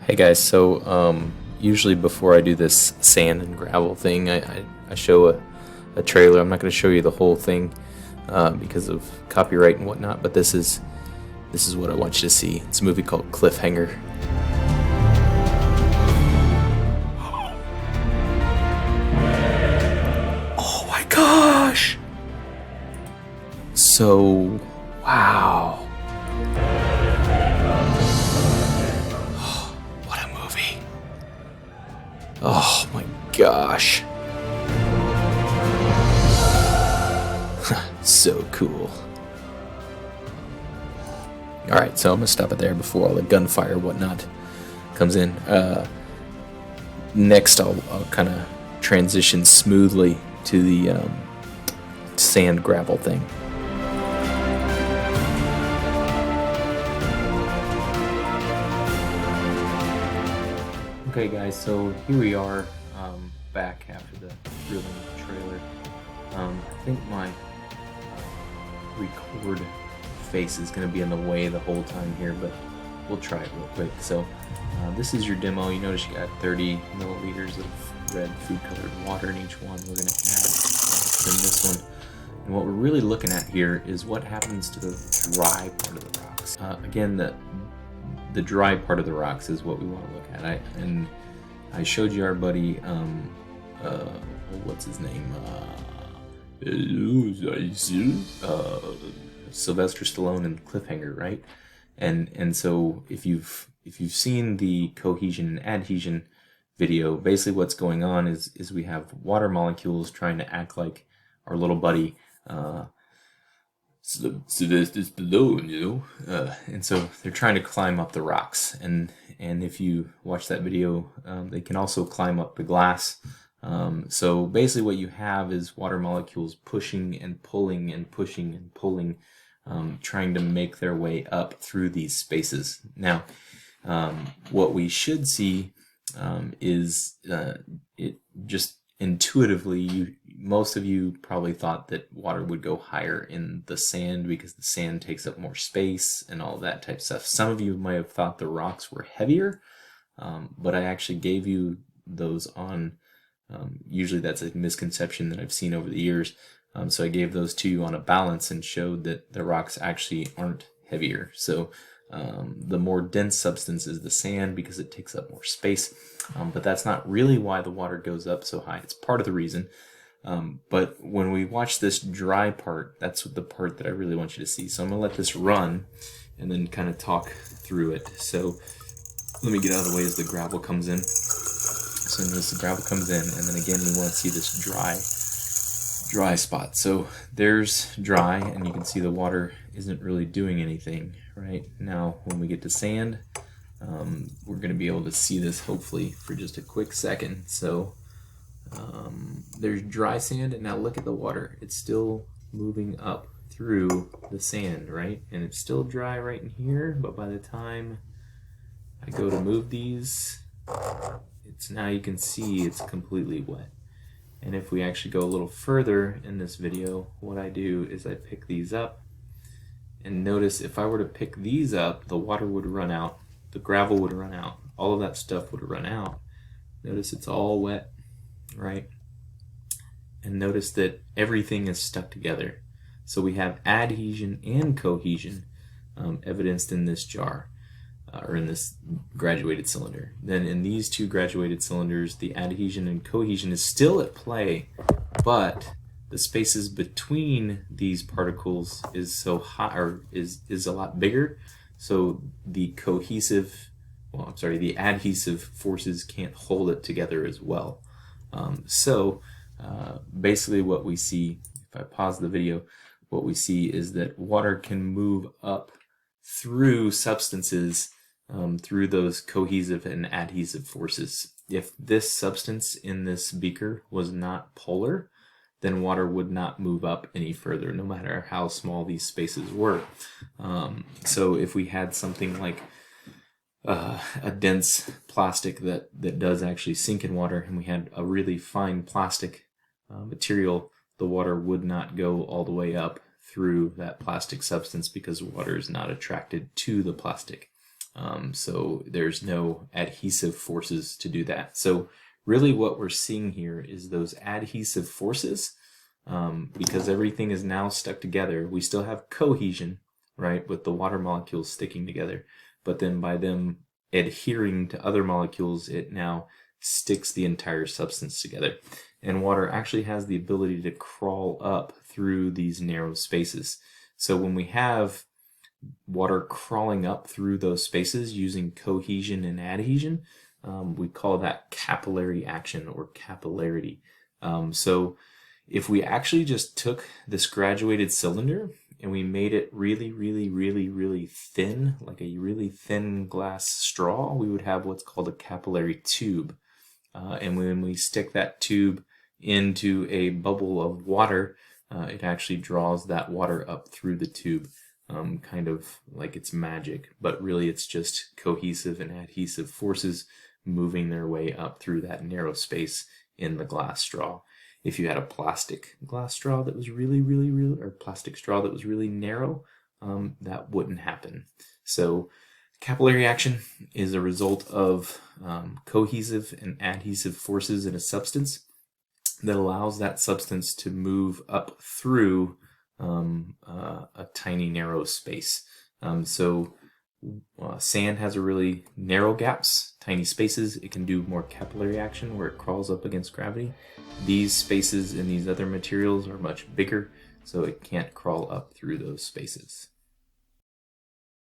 Hey guys, so usually before I do this sand and gravel thing, I show a trailer. I'm not going to show you the whole thing because of copyright and whatnot, but this is what I want you to see. It's a movie called Cliffhanger. Oh my gosh! So, wow. What a movie. Oh my gosh. So cool. Alright, so I'm gonna stop it there before all the gunfire and whatnot comes in. Next, I'll kind of transition smoothly to the sand gravel thing. Okay guys, so here we are back after the grilling trailer. I think my record face is going to be in the way the whole time here, but we'll try it real quick. So this is your demo. You notice you got 30 milliliters of red food colored water in each one. We're going to add in this one. And what we're really looking at here is what happens to the dry part of the rocks. Again, the dry part of the rocks is what we want to look at. I showed you our buddy, what's his name? Sylvester Stallone in Cliffhanger, right? And so if you've seen the cohesion and adhesion video, basically what's going on is we have water molecules trying to act like our little buddy Sylvester Stallone, you know, and so they're trying to climb up the rocks, and if you watch that video, they can also climb up the glass. So basically what you have is water molecules pushing and pulling and pushing and pulling, trying to make their way up through these spaces. Now, what we should see is it just intuitively, most of you probably thought that water would go higher in the sand because the sand takes up more space and all that type of stuff. Some of you might have thought the rocks were heavier, but I actually gave you those on, usually that's a misconception that I've seen over the years. So I gave those to you on a balance and showed that the rocks actually aren't heavier. So the more dense substance is the sand because it takes up more space. But that's not really why the water goes up so high. It's part of the reason. But when we watch this dry part, that's the part that I really want you to see. So I'm going to let this run and then kind of talk through it. So let me get out of the way as the gravel comes in. So notice the gravel comes in, and then again we want to see this dry spot. So there's dry, and you can see the water isn't really doing anything right now. When we get to sand, we're going to be able to see this hopefully for just a quick second. So there's dry sand, and now look at the water. It's still moving up through the sand, right? And it's still dry right in here, but by the time I go to move these, it's now you can see it's completely wet. And if we actually go a little further in this video, what I do is I pick these up, and notice if I were to pick these up, the water would run out, the gravel would run out, all of that stuff would run out. Notice it's all wet, right? And notice that everything is stuck together. So we have adhesion and cohesion evidenced in this jar, or in this graduated cylinder. Then in these two graduated cylinders, the adhesion and cohesion is still at play, but the spaces between these particles is so high, or is a lot bigger. So the the adhesive forces can't hold it together as well. Basically what we see, if I pause the video, what we see is that water can move up through substances through those cohesive and adhesive forces. If this substance in this beaker was not polar, then water would not move up any further, no matter how small these spaces were. So if we had something like a dense plastic that does actually sink in water, and we had a really fine plastic material, the water would not go all the way up through that plastic substance because water is not attracted to the plastic. So there's no adhesive forces to do that. So really what we're seeing here is those adhesive forces, because everything is now stuck together. We still have cohesion, right, with the water molecules sticking together, but then by them adhering to other molecules, it now sticks the entire substance together. And water actually has the ability to crawl up through these narrow spaces. So when we have water crawling up through those spaces using cohesion and adhesion, we call that capillary action or capillarity. So if we actually just took this graduated cylinder and we made it really, really, really, really thin, like a really thin glass straw, we would have what's called a capillary tube. And when we stick that tube into a bubble of water, it actually draws that water up through the tube, kind of like it's magic, but really it's just cohesive and adhesive forces moving their way up through that narrow space in the glass straw. If you had a plastic glass straw that was really, or plastic straw that was really narrow, that wouldn't happen. So capillary action is a result of cohesive and adhesive forces in a substance that allows that substance to move up through a tiny narrow space. Sand has a really narrow gaps, tiny spaces. It can do more capillary action where it crawls up against gravity. These spaces in these other materials are much bigger, so it can't crawl up through those spaces.